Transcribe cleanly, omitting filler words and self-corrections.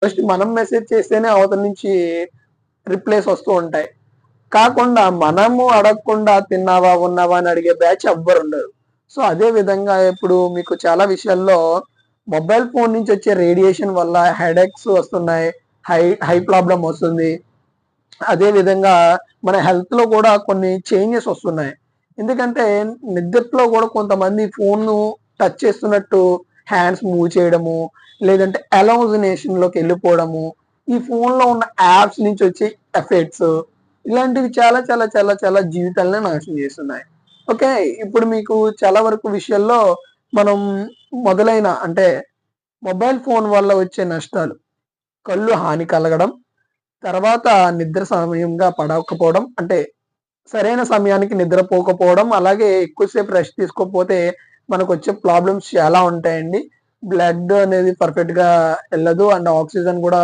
First మనం message చేస్తేనే అవతల నుంచి రిప్లైస్ వస్తూ ఉంటాయి. కాకుండా మనము అడగకుండా తిన్నావా? ఉన్నావా? అని అడిగే బ్యాచ్ ఎవ్వరుండరు. సో, అదే విధంగా ఇప్పుడు మీకు చాలా విషయాల్లో మొబైల్ ఫోన్ నుంచి వచ్చే రేడియేషన్ వల్ల హెడేక్స్ వస్తున్నాయి. హై హై ప్రాబ్లమ్ వస్తుంది. అదే విధంగా మన హెల్త్‌లో కూడా కొన్ని చేంజెస్ వస్తున్నాయి. ఎందుకంటే నిద్దట్లో కూడా కొంతమంది ఫోన్‌ను టచ్ చేస్తున్నట్టు హ్యాండ్స్ మూవ్ చేయడము, లేదంటే అలౌసినేషన్‌లోకెళ్ళిపోవడము, ఈ ఫోన్‌లో ఉన్న యాప్స్ నుంచి వచ్చే ఎఫెక్ట్స్ ఇలాంటివి చాలా చాలా చాలా చాలా జీవితాలనే నాశనం చేస్తున్నాయి. ఓకే. ఇప్పుడు మీకు చాలా వరకు విషయాల్లో మనం మొదలైన అంటే మొబైల్ ఫోన్ వల్ల వచ్చే నష్టాలు, కళ్ళు హాని కలగడం, తర్వాత నిద్ర సమయంగా పడకపోవడం అంటే సరైన సమయానికి నిద్రపోకపోవడం, అలాగే ఎక్కువ సేపు రెస్ట్ తీసుకోకపోతే మనకొచ్చే ప్రాబ్లమ్స్ చాలా ఉంటాయండి. బ్లడ్ అనేది పర్ఫెక్ట్‌గా ఎళ్ళదు. అండ్ ఆక్సిజన్ గూడా